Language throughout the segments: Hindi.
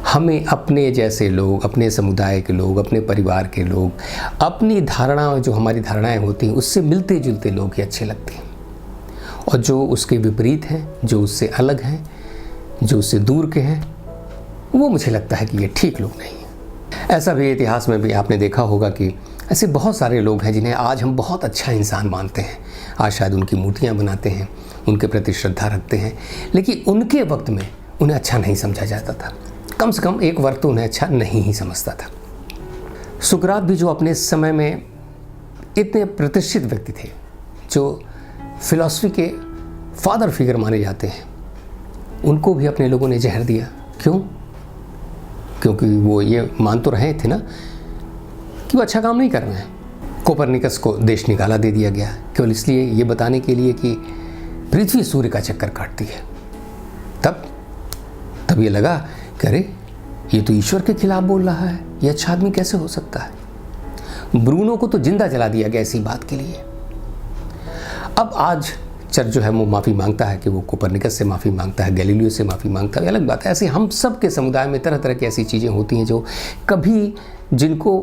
हमें अपने जैसे लोग, अपने समुदाय के लोग, अपने परिवार के लोग, अपनी धारणा जो हमारी धारणाएं होती हैं उससे मिलते जुलते लोग ही अच्छे लगते हैं, और जो उसके विपरीत हैं, जो उससे अलग हैं, जो उससे दूर के हैं, वो मुझे लगता है कि ये ठीक लोग नहीं हैं। ऐसा भी इतिहास में भी आपने देखा होगा कि ऐसे बहुत सारे लोग हैं जिन्हें आज हम बहुत अच्छा इंसान मानते हैं, आज शायद उनकी मूर्तियाँ बनाते हैं, उनके प्रति श्रद्धा रखते हैं, लेकिन उनके वक्त में उन्हें अच्छा नहीं समझा जाता था। कम से कम एक वर्ग तो उन्हें अच्छा नहीं ही समझता था। सुकरात भी जो अपने समय में इतने प्रतिष्ठित व्यक्ति थे, जो फिलॉसफी के फादर फिगर माने जाते हैं, उनको भी अपने लोगों ने जहर दिया। क्यों? क्योंकि वो ये मान तो रहे थे ना कि वो अच्छा काम नहीं कर रहे हैं। कोपरनिकस को देश निकाला दे दिया गया केवल इसलिए, ये बताने के लिए कि पृथ्वी सूर्य का चक्कर काटती है। तब ये लगा कि अरे ये तो ईश्वर के खिलाफ बोल रहा है, ये अच्छा आदमी कैसे हो सकता है। ब्रूनो को तो जिंदा जला दिया गया इसी बात के लिए। अब आज चर्च जो है वो माफ़ी मांगता है कि वो कोपरनिकस से माफ़ी मांगता है, गैलीलियो से माफ़ी मांगता है, अलग बात है। ऐसे हम सब के समुदाय में तरह तरह की ऐसी चीज़ें होती हैं जो कभी जिनको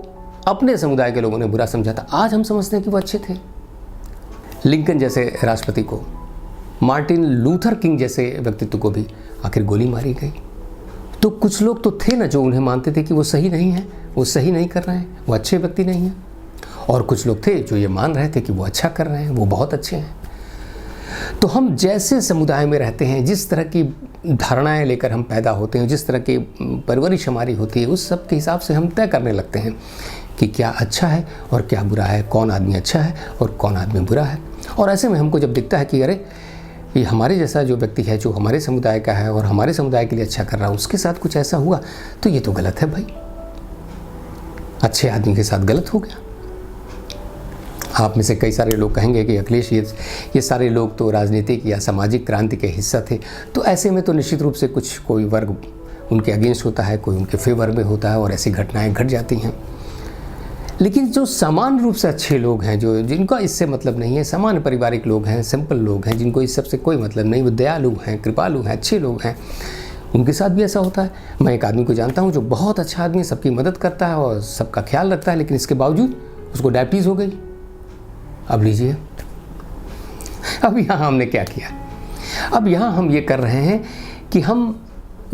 अपने समुदाय के लोगों ने बुरा समझा था, आज हम समझते हैं कि वो अच्छे थे। लिंकन जैसे राष्ट्रपति को, मार्टिन लूथर किंग जैसे व्यक्तित्व को भी आखिर गोली मारी गई। तो कुछ लोग तो थे ना जो उन्हें मानते थे कि वो सही नहीं है, वो सही नहीं कर रहे हैं, वो अच्छे व्यक्ति नहीं हैं, और कुछ लोग थे जो ये मान रहे थे कि वो अच्छा कर रहे हैं, वो बहुत अच्छे हैं। तो हम जैसे समुदाय में रहते हैं, जिस तरह की धारणाएं लेकर हम पैदा होते हैं, जिस तरह की परवरिश हमारी होती है, उस सब के हिसाब से हम तय करने लगते हैं कि क्या अच्छा है और क्या बुरा है, कौन आदमी अच्छा है और कौन आदमी बुरा है। और ऐसे में हमको जब दिखता है कि अरे ये हमारे जैसा जो व्यक्ति है, जो हमारे समुदाय का है और हमारे समुदाय के लिए अच्छा कर रहा है, उसके साथ कुछ ऐसा हुआ तो ये तो गलत है भाई, अच्छे आदमी के साथ गलत हो गया। आप में से कई सारे लोग कहेंगे कि अखिलेश ये सारे लोग तो राजनीतिक या सामाजिक क्रांति के हिस्सा थे, तो ऐसे में तो निश्चित रूप से कुछ कोई वर्ग उनके अगेंस्ट होता है, कोई उनके फेवर में होता है और ऐसी घटनाएं घट जाती हैं। लेकिन जो सामान्य रूप से अच्छे लोग हैं, जो जिनका इससे मतलब नहीं है, सामान्य पारिवारिक लोग हैं, सिंपल लोग हैं, जिनको इस सब से कोई मतलब नहीं, वो दयालु हैं, कृपालु हैं, अच्छे लोग हैं, उनके साथ भी ऐसा होता है। मैं एक आदमी को जानता हूँ जो बहुत अच्छा आदमी, सबकी मदद करता है और सबका ख्याल रखता है, लेकिन इसके बावजूद उसको डायबिटीज़ हो गई। अब लीजिए, अब यहाँ हमने क्या किया? अब यहाँ हम ये कर रहे हैं कि हम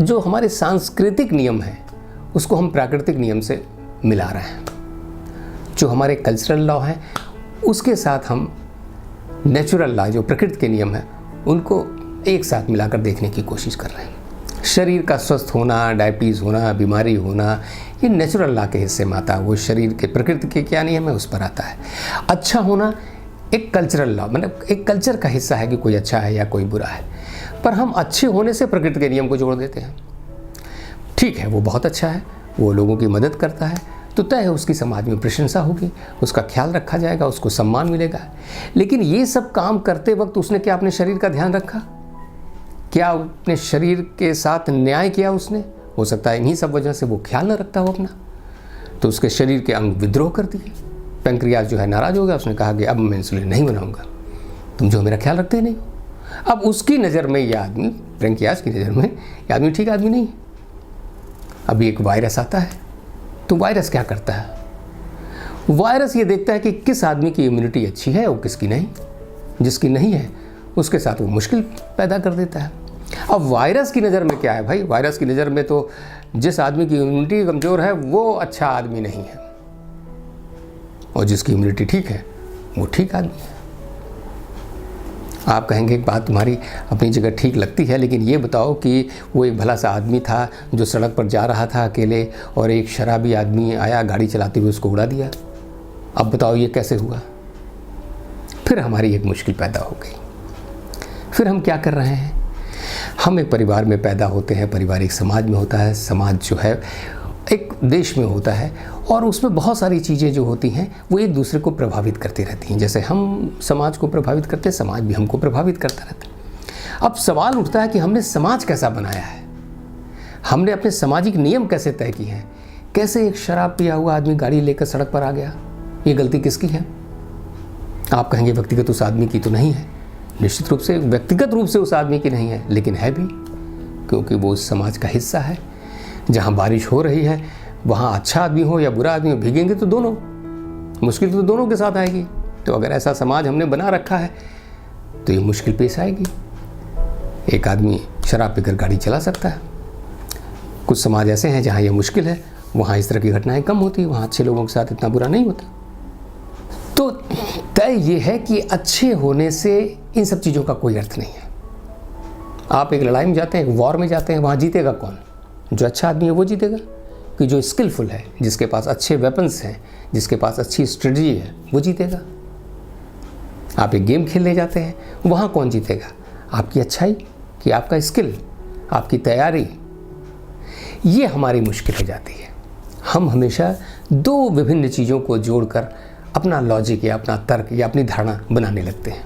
जो हमारे सांस्कृतिक नियम हैं उसको हम प्राकृतिक नियम से मिला रहे हैं। जो हमारे कल्चरल लॉ हैं उसके साथ हम नेचुरल लॉ, जो प्रकृति के नियम हैं, उनको एक साथ मिलाकर देखने की कोशिश कर रहे हैं। शरीर का स्वस्थ होना, डायबिटीज़ होना, बीमारी होना, ये नेचुरल लॉ के हिस्से में आता है। वो शरीर के प्रकृति के क्या नियम है उस पर आता है। अच्छा होना एक कल्चरल लॉ, मतलब एक कल्चर का हिस्सा है कि कोई अच्छा है या कोई बुरा है, पर हम अच्छे होने से प्रकृति के नियम को जोड़ देते हैं। ठीक है, वो बहुत अच्छा है, वो लोगों की मदद करता है, तो तय है उसकी समाज में प्रशंसा होगी, उसका ख्याल रखा जाएगा, उसको सम्मान मिलेगा। लेकिन ये सब काम करते वक्त उसने क्या अपने शरीर का ध्यान रखा? क्या अपने शरीर के साथ न्याय किया उसने? हो सकता है इन्हीं सब वजह से वो ख्याल न रखता हो अपना, तो उसके शरीर के अंग विद्रोह कर दिए। पेंक्रियाज जो है नाराज हो गया, उसने कहा कि अब मैं इंसुलिन नहीं बनाऊंगा, तुम जो मेरा ख्याल रखते ही नहीं हो। अब उसकी नज़र में यह आदमी, पेंक्रियाज की नज़र में यह आदमी ठीक आदमी नहीं है। अभी एक वायरस आता है, तो वायरस क्या करता है? वायरस ये देखता है कि किस आदमी की इम्यूनिटी अच्छी है और किसकी नहीं। जिसकी नहीं है उसके साथ वो मुश्किल पैदा कर देता है। अब वायरस की नज़र में क्या है भाई? वायरस की नज़र में तो जिस आदमी की इम्यूनिटी कमज़ोर है वो अच्छा आदमी नहीं है, और जिसकी इम्यूनिटी ठीक है वो ठीक आदमी है। आप कहेंगे एक बात तुम्हारी अपनी जगह ठीक लगती है, लेकिन ये बताओ कि वो एक भला सा आदमी था जो सड़क पर जा रहा था अकेले, और एक शराबी आदमी आया गाड़ी चलाते हुए उसको उड़ा दिया। अब बताओ ये कैसे हुआ? फिर हमारी एक मुश्किल पैदा हो गई। फिर हम क्या कर रहे हैं? हम एक परिवार में पैदा होते हैं, परिवार एक समाज में होता है, समाज जो है एक देश में होता है, और उसमें बहुत सारी चीज़ें जो होती हैं वो एक दूसरे को प्रभावित करती रहती हैं। जैसे हम समाज को प्रभावित करते हैं, समाज भी हमको प्रभावित करता रहता है। अब सवाल उठता है कि हमने समाज कैसा बनाया है, हमने अपने सामाजिक नियम कैसे तय किए हैं? कैसे एक शराब पिया हुआ आदमी गाड़ी लेकर सड़क पर आ गया? ये गलती किसकी है? आप कहेंगे व्यक्तिगत उस आदमी की तो नहीं है। निश्चित रूप से व्यक्तिगत रूप से उस आदमी की नहीं है, लेकिन है भी, क्योंकि वो उस समाज का हिस्सा है। जहाँ बारिश हो रही है वहाँ अच्छा आदमी हो या बुरा आदमी हो, भीगेंगे तो दोनों, मुश्किल तो दोनों के साथ आएगी। तो अगर ऐसा समाज हमने बना रखा है तो ये मुश्किल पेश आएगी। एक आदमी शराब पीकर गाड़ी चला सकता है। कुछ समाज ऐसे हैं जहाँ ये मुश्किल है, वहाँ इस तरह की घटनाएं कम होती, वहाँ अच्छे लोगों के साथ इतना बुरा नहीं होता। तो तय ये है कि अच्छे होने से इन सब चीज़ों का कोई अर्थ नहीं है। आप एक लड़ाई में जाते हैं, एक वॉर में जाते हैं, वहाँ जीतेगा कौन? जो अच्छा आदमी है वो जीतेगा, कि जो स्किलफुल है, जिसके पास अच्छे वेपन्स हैं, जिसके पास अच्छी स्ट्रेटजी है, वो जीतेगा। आप एक गेम खेलने जाते हैं, वहाँ कौन जीतेगा? आपकी अच्छाई कि आपका स्किल, आपकी तैयारी? ये हमारी मुश्किल हो जाती है। हम हमेशा दो विभिन्न चीज़ों को जोड़कर अपना लॉजिक या अपना तर्क या अपनी धारणा बनाने लगते हैं।